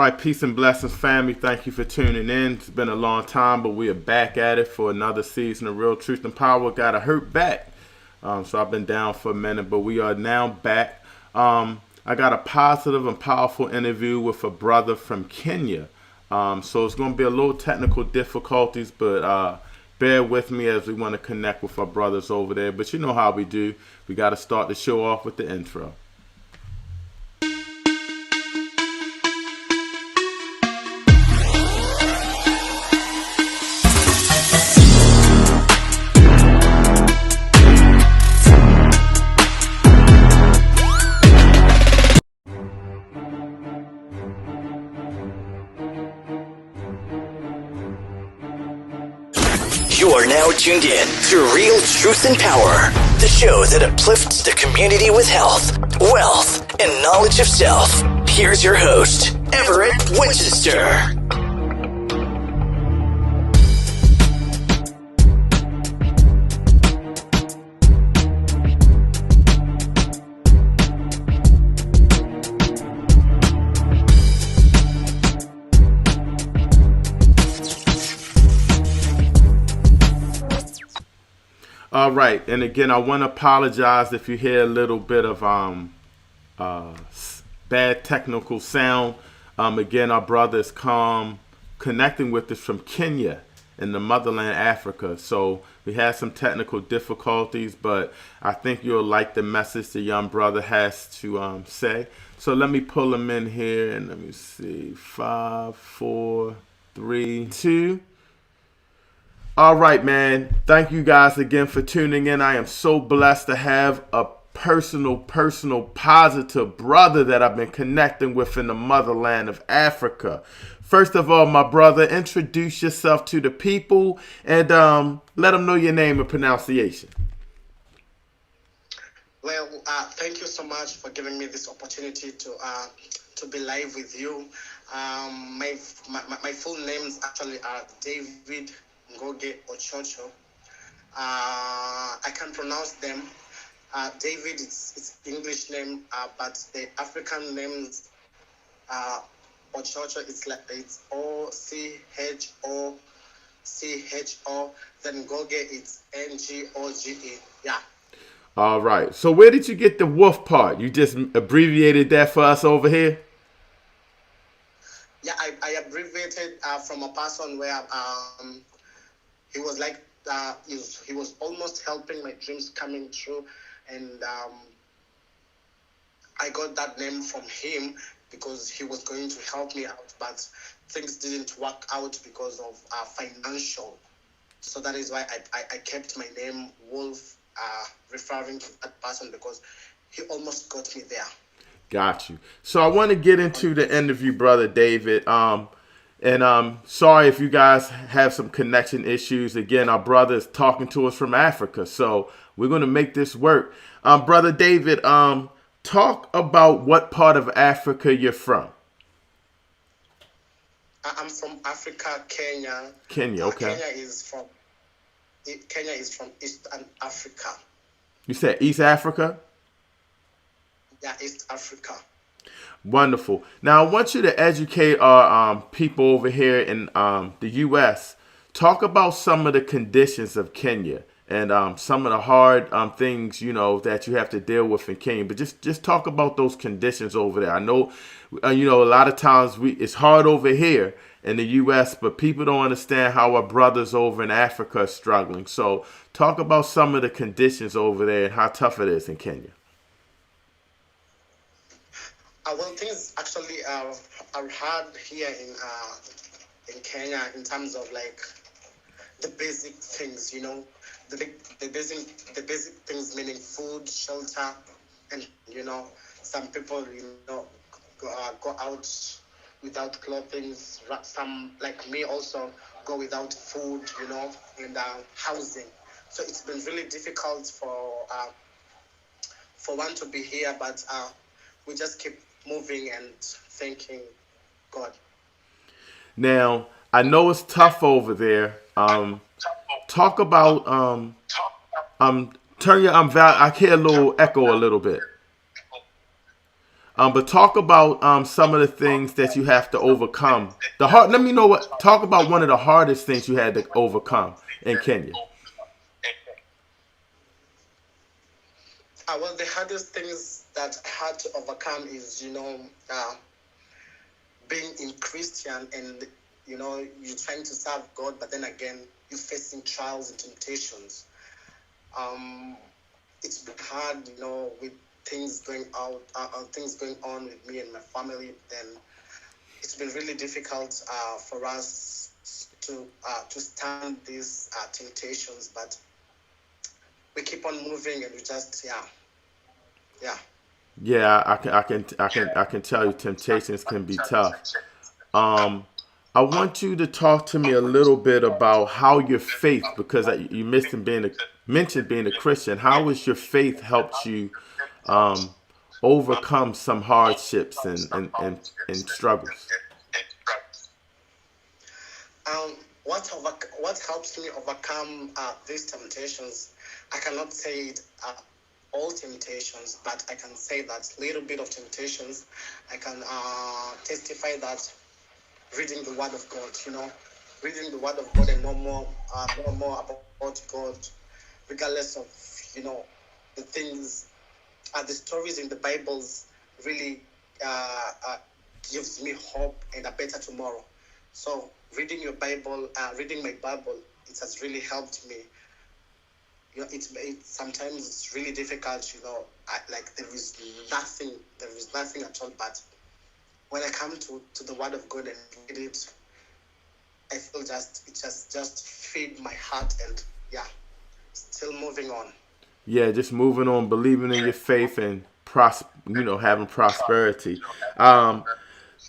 right, peace and blessings, family. Thank you for tuning in. It's been a long time, but we are back at it for another season of Real Truth and Power. Got a hurt back, so I've been down for a minute, but we are now back. I got a positive and powerful interview with a brother from Kenya. So it's going to be a little technical difficulties, but bear with me as we want to connect with our brothers over there. But you know how we do. We got to start the show off with the intro. You are now tuned in to Real Truth and Power, the show that uplifts the community with health, wealth, and knowledge of self. Here's your host, Everett Winchester. All right, and again, I want to apologize if you hear a little bit of bad technical sound. Again, our brother is connecting with us from Kenya in the motherland, Africa. So we had some technical difficulties, but I think you'll like the message the young brother has to say. So let me pull him in here, and let me see, 5, 4, 3, 2. All right, man. Thank you guys again for tuning in. I am so blessed to have a personal, positive brother that I've been connecting with in the motherland of Africa. First of all, my brother, introduce yourself to the people and let them know your name and pronunciation. Well, thank you so much for giving me this opportunity to be live with you. My full names actually are David Ngoge Ochocho. I can pronounce them. David, it's English name, but the African names, Ochocho, it's O-C-H-O-C-H-O. Then Ngoge, it's N-G-O-G-E. Yeah. All right. So where did you get the wolf part? You just abbreviated that for us over here? Yeah, I abbreviated from a person where he was like, he was almost helping my dreams coming true. And I got that name from him because he was going to help me out. But things didn't work out because of financial. So that is why I kept my name Wolf, referring to that person because he almost got me there. Got you. So I want to get into the interview, brother David. And sorry if you guys have some connection issues. Again, our brother is talking to us from Africa, so we're going to make this work. Brother David, talk about what part of Africa you're from. I'm from Africa, Kenya. Kenya, okay. Kenya is from Eastern Africa. You said East Africa? Yeah, East Africa. Wonderful. Now, I want you to educate our people over here in the U.S. Talk about some of the conditions of Kenya and some of the hard things, you know, that you have to deal with in Kenya. But just talk about those conditions over there. I know, a lot of times it's hard over here in the U.S., but people don't understand how our brothers over in Africa are struggling. So talk about some of the conditions over there and how tough it is in Kenya. Well, things actually are hard here in Kenya in terms of like the basic things, the basic things meaning food, shelter, and some people go out without clothing. Some like me also go without food, and housing. So it's been really difficult for one to be here, but we just keep moving and thanking God. Now, I know it's tough over there. Talk about turn your I hear a little echo a little bit. But talk about some of the things that you have to overcome. The hard. Let me know what. Talk about one of the hardest things you had to overcome in Kenya. Well, the hardest things that I had to overcome is, being in Christian and, you're trying to serve God, but then again, you're facing trials and temptations. It's been hard, with things going on with me and my family. Then it's been really difficult for us to stand these temptations, but we keep on moving and we just, yeah. Yeah, I can tell you temptations can be tough. Um, I want you to talk to me a little bit about how your faith, because you mentioned being a Christian. How has your faith helped you um, overcome some hardships and struggles? Um, what helps me overcome these temptations? I cannot say it all temptations, but I can say that little bit of temptations. I can testify that reading the Word of God, reading the Word of God and know more about God, regardless of the things, the stories in the Bibles really gives me hope and a better tomorrow. So reading reading my Bible, it has really helped me. It's sometimes it's really difficult. Like there is nothing at all. But when I come to the Word of God and read it, I feel just feed my heart and still moving on. Yeah, just moving on, believing in your faith and having prosperity.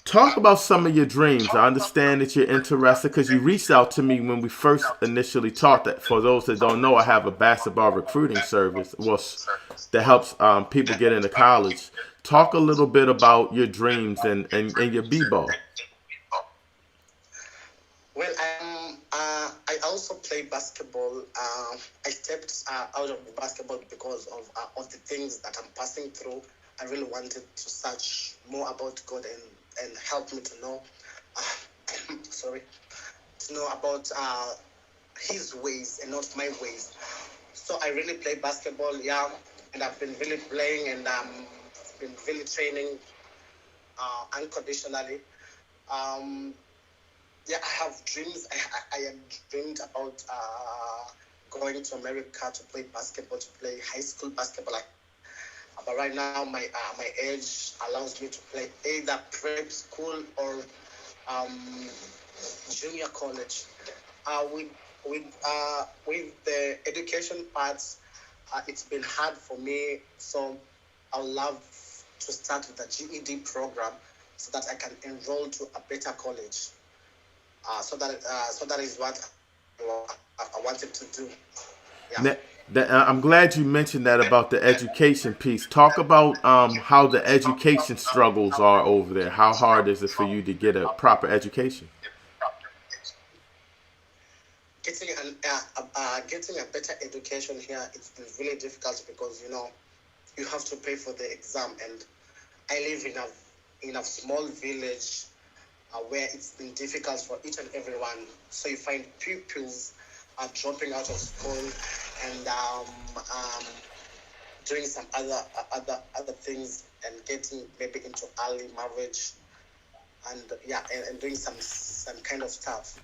Talk about some of your dreams. I understand that you're interested because you reached out to me when we first initially talked. That for those that don't know, I have a basketball recruiting service, that helps people get into college. Talk a little bit about your dreams and your b-ball. Well, I also play basketball. I stepped out of the basketball because of the things that I'm passing through. I really wanted to search more about God and help me to know, sorry, to know about His ways and not my ways. So I really play basketball, and I've been really playing and been really training unconditionally. Um, I have dreams. I had dreamed about going to America to play basketball, to play high school basketball. But right now, my age allows me to play either prep school or um, junior college. With with the education parts, it's been hard for me. So I would love to start with a GED program so that I can enroll to a better college. So that is what I wanted to do. Yeah. I'm glad you mentioned that about the education piece. Talk about how the education struggles are over there. How hard is it for you to get a proper education? Getting a better education here, it's been really difficult because you have to pay for the exam, and I live in a small village where it's been difficult for each and everyone. So you find pupils are dropping out of school and doing some other things and getting maybe into early marriage and and doing some kind of stuff.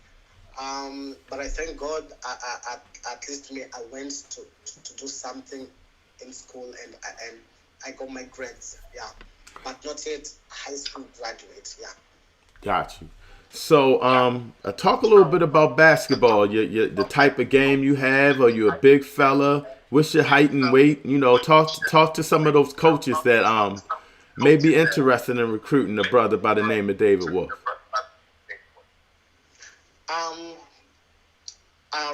But I thank God. At least me, I went to do something in school and I got my grades. Yeah, but not yet high school graduate. Yeah. Got you. So, talk a little bit about basketball. The type of game you have. Are you a big fella? What's your height and weight? Talk to some of those coaches that may be interested in recruiting a brother by the name of David Wolfe.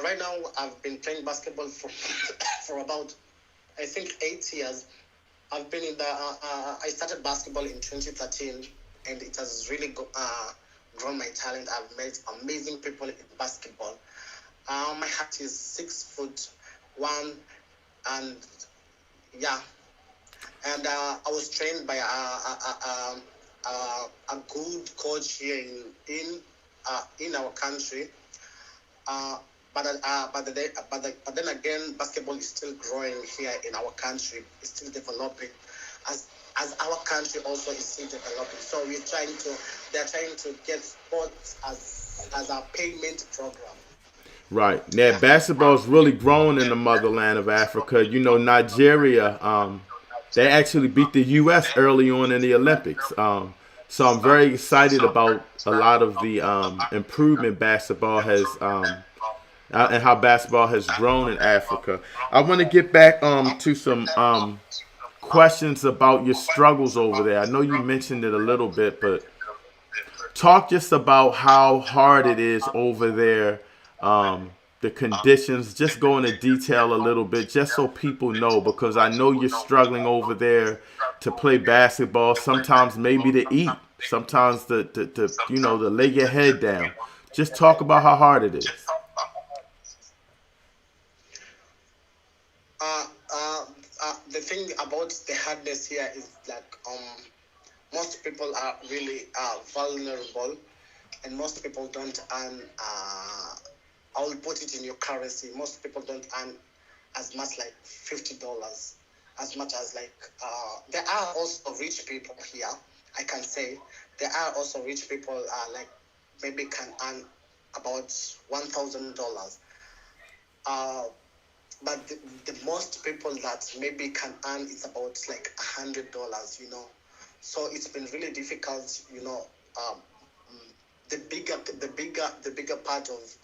Right now, I've been playing basketball for for about, I think, 8 years. I've been in the. I started basketball in 2013, and it has really grown my talent. I've met amazing people in basketball. My height is 6'1", and yeah, and I was trained by a good coach here in our country. But then again, basketball is still growing here in our country. It's still developing, as our country also is still developing. So they're trying to get sports as a payment program. Right. Now, basketball is really growing in the motherland of Africa. You know, Nigeria, they actually beat the U.S. early on in the Olympics. So I'm very excited about a lot of the improvement basketball has and how basketball has grown in Africa. I want to get back to some questions about your struggles over there. I know you mentioned it a little bit, but talk just about how hard it is over there, the conditions. Just go into detail a little bit, just so people know, because I know you're struggling over there to play basketball. Sometimes maybe to eat. Sometimes to lay your head down. Just talk about how hard it is. The thing about the hardness here is like most people are really vulnerable, and most people don't earn. I will put it in your currency. Most people don't earn as much like $50, as much as like there are also rich people here. I can say there are also rich people like maybe can earn about $1,000. But the most people that maybe can earn is about like $100, you know. So it's been really difficult, you know. The bigger part of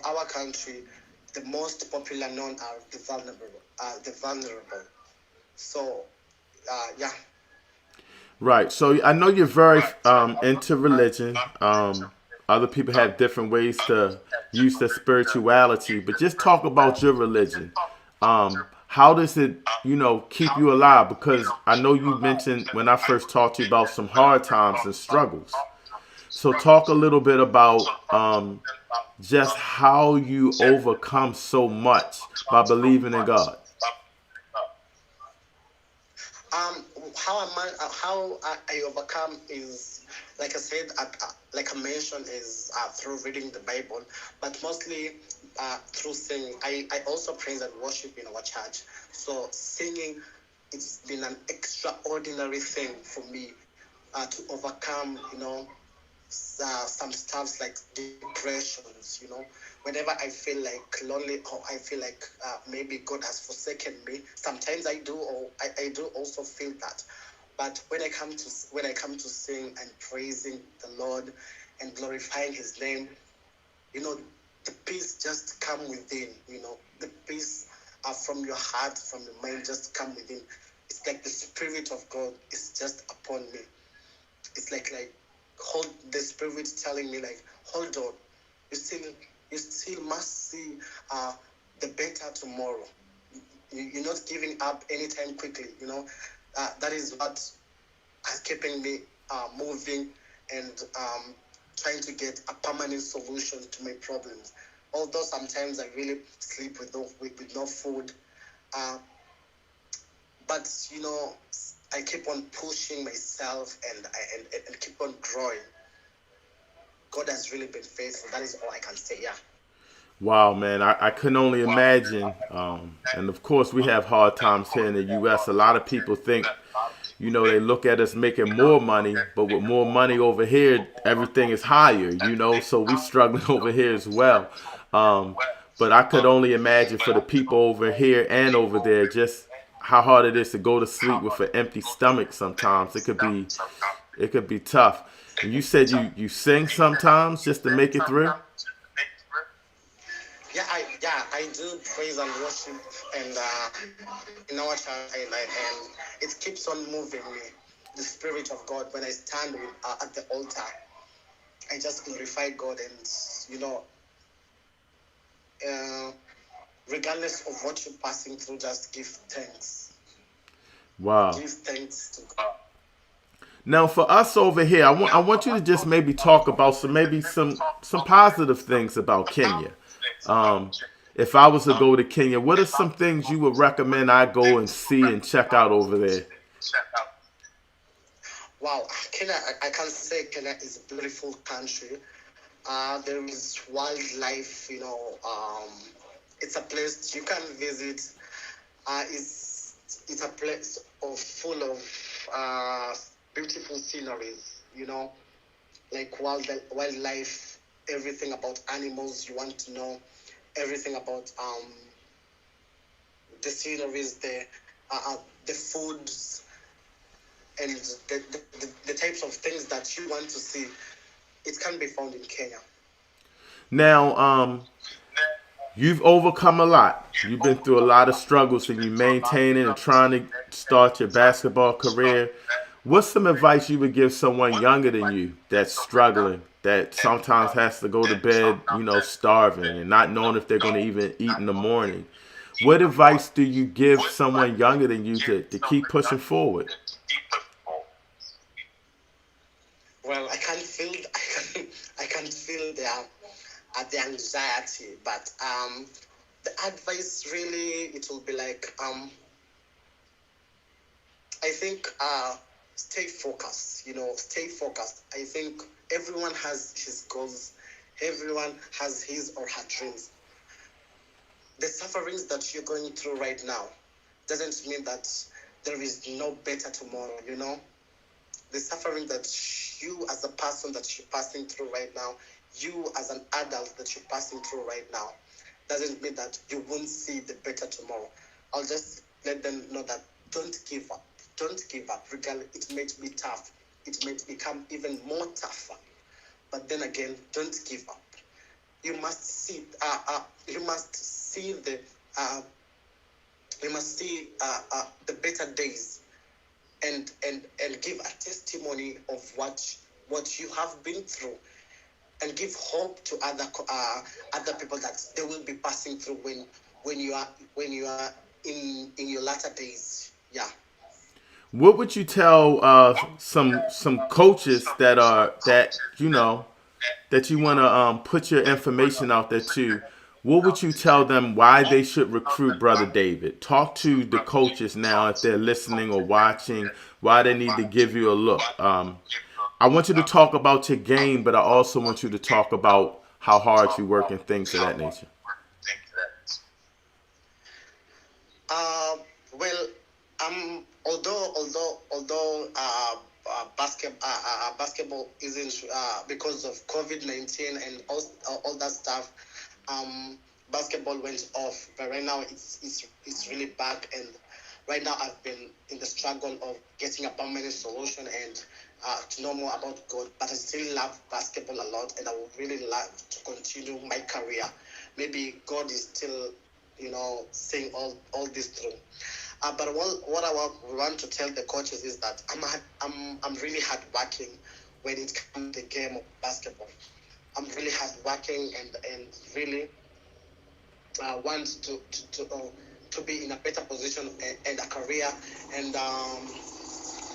our country, the most popular known are the vulnerable. So, yeah. Right. So I know you're very into religion. Other people have different ways to use their spirituality, but just talk about your religion. How does it, keep you alive? Because I know you mentioned when I first talked to you about some hard times and struggles. So talk a little bit about just how you overcome so much by believing in God. How I overcome is, like I said, like I mentioned, is through reading the Bible, but mostly through singing. I also praise and worship in our church. So singing, it's been an extraordinary thing for me to overcome, some stuff like depressions, whenever I feel like lonely, or I feel like maybe God has forsaken me. Sometimes I do, or I do also feel that. But when I come to sing and praising the Lord and glorifying His name, the peace just come within. The peace from your heart, from your mind, just come within. It's like the Spirit of God is just upon me. It's like hold the Spirit telling me like, hold on, you still must see the better tomorrow. You're not giving up anytime quickly. That is what is keeping me moving and trying to get a permanent solution to my problems. Although sometimes I really sleep with no food, but I keep on pushing myself and keep on growing. God has really been faithful. That is all I can say. Yeah. Wow, man, I couldn't only imagine. And of course, we have hard times here in the U.S. A lot of people think, they look at us making more money, but with more money over here, everything is higher, so we struggling over here as well. But I could only imagine for the people over here and over there, just how hard it is to go to sleep with an empty stomach sometimes. It could be tough. And you said you sing sometimes just to make it through? Yeah, I do praise and worship, and in our church, and it keeps on moving me. The Spirit of God, when I stand at the altar, I just glorify God, and regardless of what you're passing through, just give thanks. Wow. Give thanks to God. Now, for us over here, I want you to just maybe talk about some positive things about Kenya. if I was to go to Kenya, what are some things you would recommend I go and see and check out over there? Wow, Kenya, I can say Kenya is a beautiful country. There is wildlife, it's a place you can visit. It's a place full of beautiful sceneries, like wildlife, everything about animals you want to know, everything about the sceneries, the foods, and the types of things that you want to see. It can be found in Kenya. Now, you've overcome a lot. You've been through a lot of struggles, and you maintaining and trying to start your basketball career. What's some advice you would give someone younger than you that's struggling, that sometimes has to go to bed, starving and not knowing if they're going to even eat in the morning? What advice do you give someone younger than you to keep pushing forward? Well, I can feel the anxiety, but the advice really, it will be like I think stay focused. Stay focused. I think everyone has his goals. Everyone has his or her dreams. The sufferings that you're going through right now doesn't mean that there is no better tomorrow. The suffering that you as a person that you're passing through right now, you as an adult that you're passing through right now, doesn't mean that you won't see the better tomorrow. I'll just let them know that don't give up. Don't give up. Regardless, it might be tough. It might become even more tougher. But then again, don't give up. You must see. You must see the. You must see the better days, and give a testimony of what you have been through, and give hope to other people that they will be passing through when you are in your latter days. Yeah. What would you tell some coaches that you want to put your information out there to? What would you tell them why they should recruit Brother David? Talk to the coaches now if they're listening or watching, why they need to give you a look. I want you to talk about your game, but I also want you to talk about how hard you work and things of that nature. Well, although basketball isn't because of COVID-19 and all that stuff, basketball went off, but right now it's really back, and right now I've been in the struggle of getting a permanent solution and to know more about God. But I still love basketball a lot, and I would really love to continue my career. Maybe God is still, seeing all this through. But what I want to tell the coaches is that I'm really hardworking when it comes to the game of basketball. I'm really hardworking and really want to be in a better position and a career, and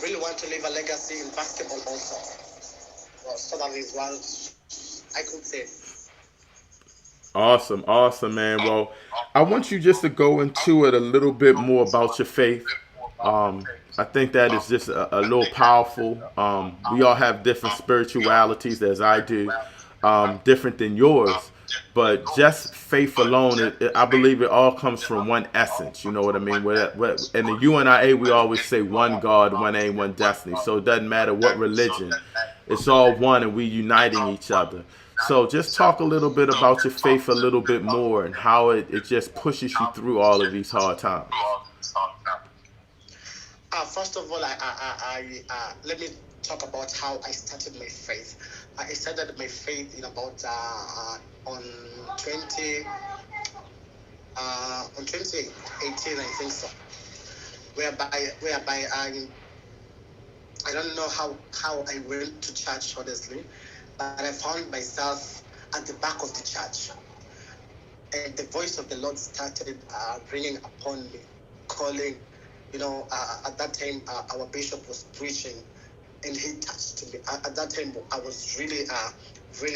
really want to leave a legacy in basketball also. So that is what I could say. Awesome, man. Well, I want you just to go into it a little bit more about your faith. I think that is just a little powerful. We all have different spiritualities, as I do, different than yours. But just faith alone, I believe it all comes from one essence. You know what I mean? In the UNIA, we always say one God, one aim, one destiny. So it doesn't matter what religion. It's all one, and we uniting each other. So just talk a little bit about your faith a little bit more and how it just pushes you through all of these hard times. First of all, let me talk about how I started my faith. I started my faith in about on 2018, I think so. Whereby I don't know how I went to church, honestly, but I found myself at the back of the church, and the voice of the Lord started ringing upon me, calling. At that time, our bishop was preaching, and he touched me. At that time, I was really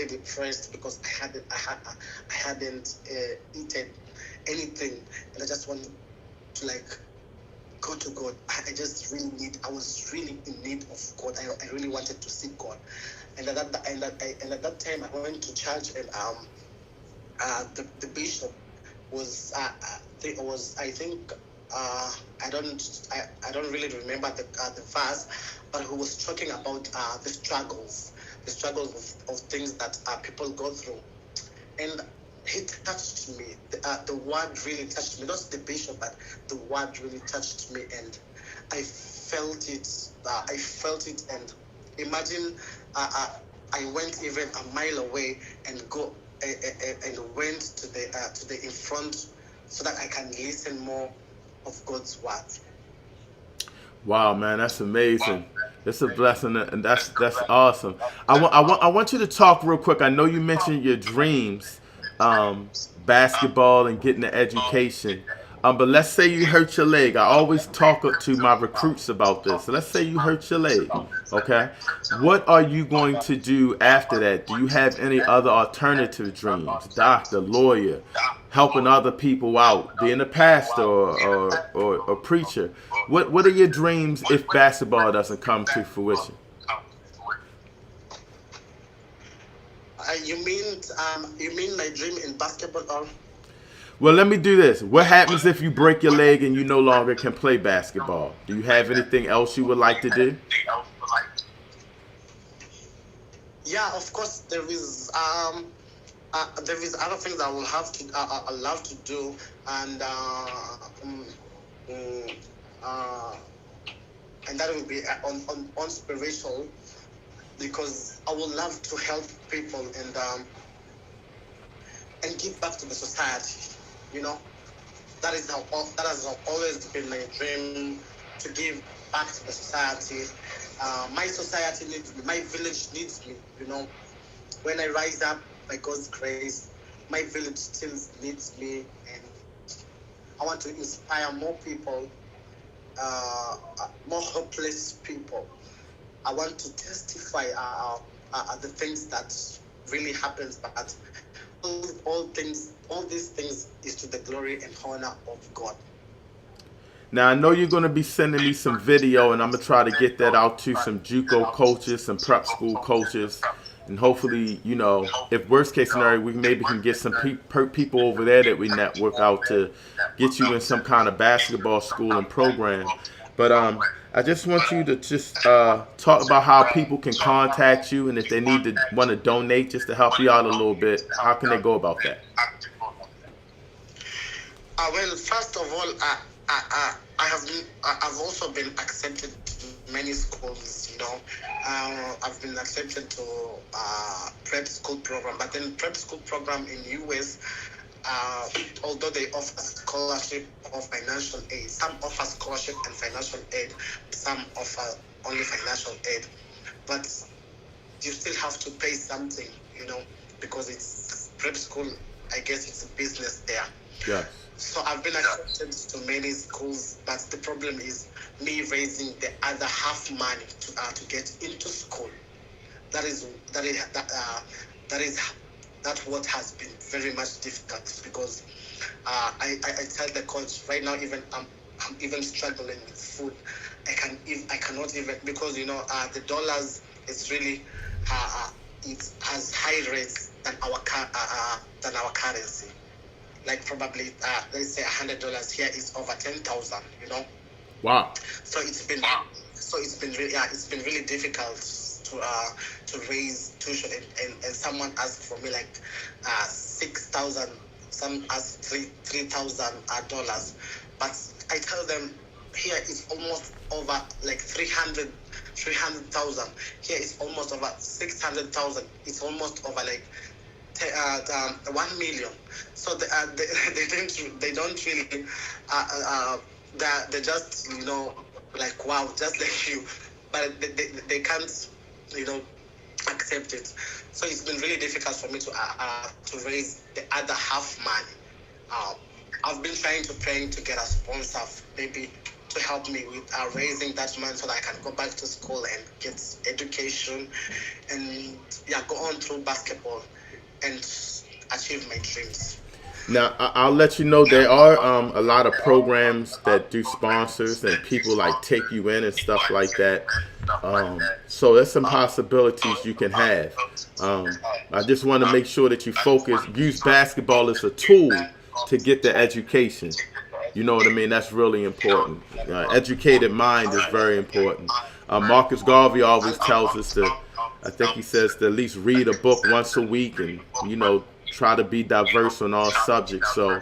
depressed because I hadn't eaten anything, and I just want to like go to God. I was really in need of God. I really wanted to see God, and at that time I went to church, and the bishop was I think I don't really remember the verse, but who was talking about the struggles of things that people go through, and he touched me. The word really touched me. Not the bishop, but the word really touched me, and I felt it. And imagine I went even a mile away and went to the in front so that I can listen more of God's word. Wow, man, that's amazing. It's a blessing, and that's awesome. I want you to talk real quick. I know you mentioned your dreams, basketball and getting the education. But let's say you hurt your leg. I always talk to my recruits about this. So let's say you hurt your leg, okay? What are you going to do after that? Do you have any other alternative dreams? Doctor, lawyer, helping other people out, being a pastor or preacher. What are your dreams if basketball doesn't come to fruition? You mean my dream in basketball? Well, let me do this. What happens if you break your leg and you no longer can play basketball? Do you have anything else you would like to do? Yeah, of course there is other things I will have to I love to do, and that will be on spiritual, because I would love to help people and give back to the society. You know, that has always been my dream, to give back to the society. My society needs me. My village needs me. You know, when I rise up, by God's grace, my village still needs me, and I want to inspire more people, more hopeless people. I want to testify the things that really happens, but all these things is to the glory and honor of God. Now, I know you're going to be sending me some video, and I'm going to try to get that out to some JUCO coaches, some prep school coaches, and hopefully, you know, if worst case scenario, we maybe can get some people over there that we network out to get you in some kind of basketball school and program. But I just want you to just talk about how people can contact you, and if they want to donate just to help you out a little bit, how can they go about that? Well, first of all, I've also been accepted to many schools. You know, I've been accepted to prep school program, but then prep school program in US. Although they offer scholarship or financial aid, some offer scholarship and financial aid, some offer only financial aid, but you still have to pay something, you know, because it's prep school. I guess it's a business there. Yeah. So I've been accepted to many schools, but the problem is me raising the other half money to get into school. That's what has been very much difficult, because I tell the coach right now, even I'm even struggling with food. I cannot even, because you know the dollars is really it has high rates than our currency. Like probably let's say $100 here is over 10,000. You know. Wow. So it's been really difficult to raise tuition, and someone asked for me like $6,000, some asked $3,000, but I tell them here it's almost over like 300,000. Here it's almost over 600,000. It's almost over like 1 million. So they don't really they're just, you know, like wow, just like you, but they can't, you know, accept it. So it's been really difficult for me to raise the other half money. I've been trying to get a sponsor, maybe to help me with raising that money so that I can go back to school and get education and go on through basketball and achieve my dreams. Now, I'll let you know there are a lot of programs that do sponsors and people like take you in and stuff like that. So there's some possibilities you can have. I just want to make sure that you focus, use basketball as a tool to get the education. You know what I mean? That's really important. Educated mind is very important. Marcus Garvey always tells us to, I think he says to at least read a book once a week and, try to be diverse on all subjects. So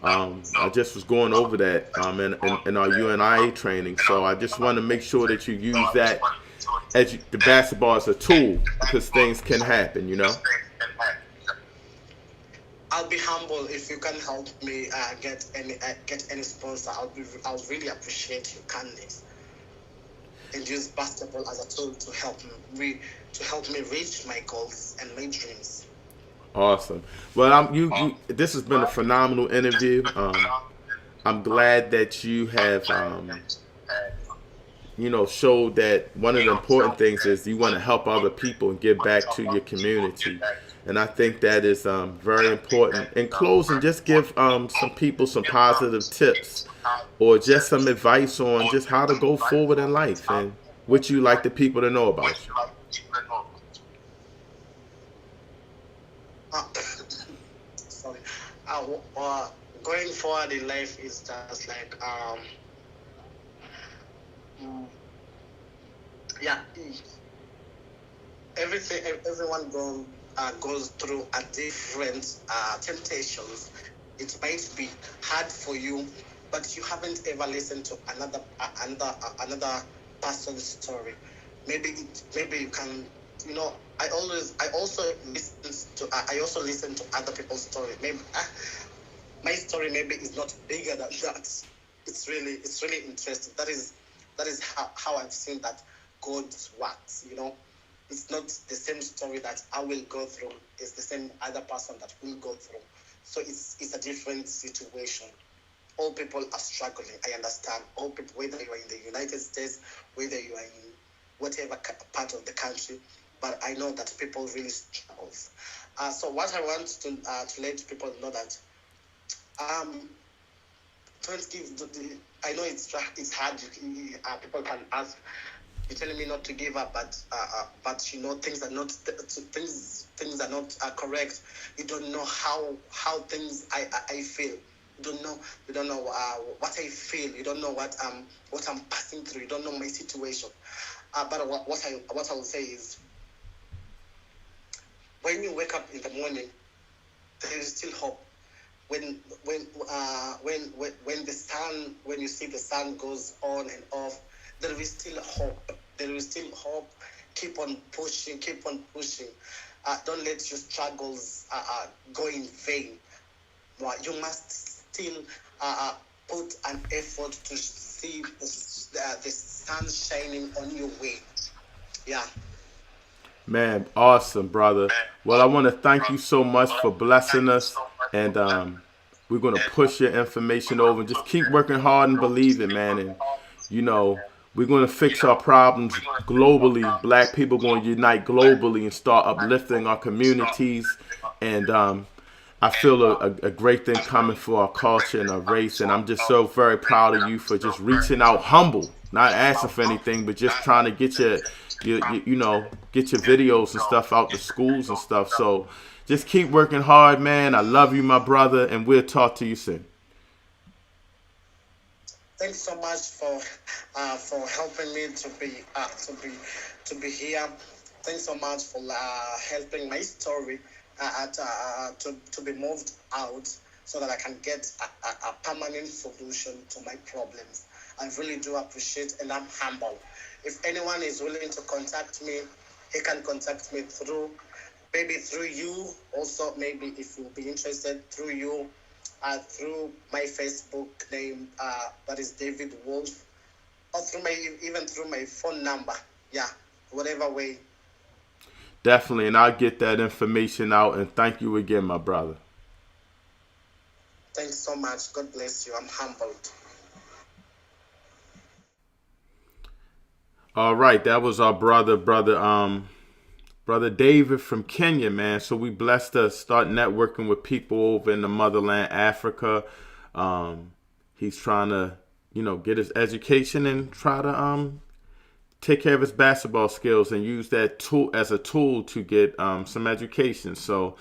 I just was going over that in our UNIA training. So I just want to make sure that you use that, the basketball as a tool because things can happen. I'll be humble if you can help me get any sponsor. I'll really appreciate your kindness and use basketball as a tool to help me reach my goals and my dreams. Awesome. Well, this has been a phenomenal interview. I'm glad that you have, showed that one of the important things is you want to help other people and give back to your community. And I think that is very important. In closing, just give some people some positive tips or just some advice on just how to go forward in life and what you like the people to know about you. Sorry. Going forward in life is just like everyone goes through a different temptations. It might be hard for you, but you haven't ever listened to another person's story. Maybe you can. I also listen to other people's story. Maybe my story maybe is not bigger than that. It's really interesting. That is how I've seen that God works. It's not the same story that I will go through. It's the same other person that will go through. So it's a different situation. All people are struggling. I understand. All people, whether you are in the United States, whether you are in whatever part of the country. But I know that people really struggle. So what I want to let people know that don't give. I know it's hard. People can ask. You're telling me not to give up, but things are not things are not correct. You don't know how things I feel. You don't know what I feel. You don't know what I'm passing through. You don't know my situation. But what I will say is, when you wake up in the morning, there is still hope. When you see the sun goes on and off, there is still hope. There is still hope. Keep on pushing. Don't let your struggles go in vain. You must still put an effort to see the sun shining on your way. Yeah. Man, awesome, brother. Well, I want to thank you so much for blessing us, and we're going to push your information over and just keep working hard and believing, man. And, we're going to fix our problems globally. Black people going to unite globally and start uplifting our communities. And I feel a great thing coming for our culture and our race. And I'm just so very proud of you for just reaching out humble, not asking for anything, but just trying to get your videos and stuff out to schools and stuff. So just keep working hard, man. I love you, my brother, and we'll talk to you soon. Thanks so much for helping me to be here. Thanks so much for helping my story to be moved out so that I can get a permanent solution to my problems. I really do appreciate, and I'm humble. If anyone is willing to contact me, he can contact me through you. Also, maybe if you'll be interested, through you, through my Facebook name, that is David Wolfe, or even through my phone number. Yeah, whatever way. Definitely, and I'll get that information out. And thank you again, my brother. Thanks so much. God bless you. I'm humbled. All right, that was our brother brother David from Kenya, man. So we blessed to start networking with people over in the motherland, Africa. He's trying to, get his education and try to take care of his basketball skills and use that tool as a tool to get some education. So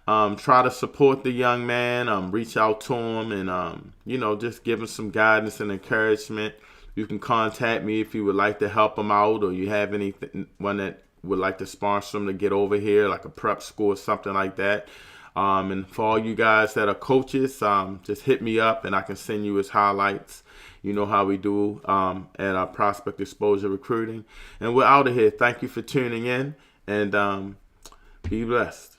try to support the young man, reach out to him, and just give him some guidance and encouragement. You can contact me if you would like to help him out, or you have anyone that would like to sponsor him to get over here, like a prep school or something like that. And for all you guys that are coaches, just hit me up and I can send you his highlights. You know how we do at our Prospect Exposure Recruiting. And we're out of here. Thank you for tuning in, and be blessed.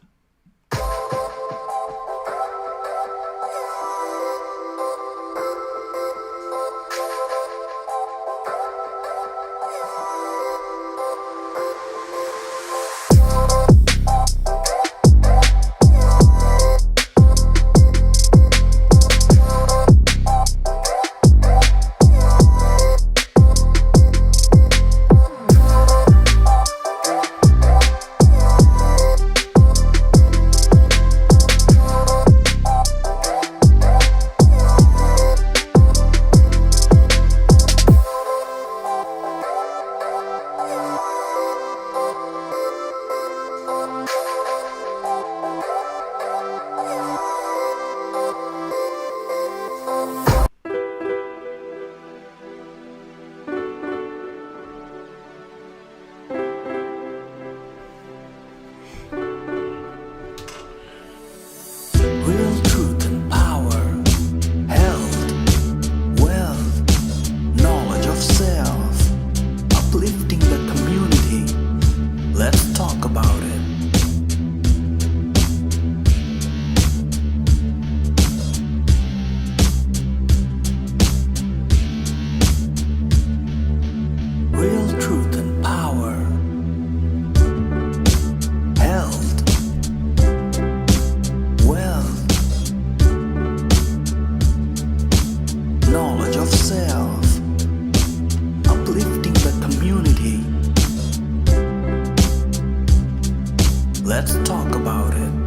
Let's talk about it.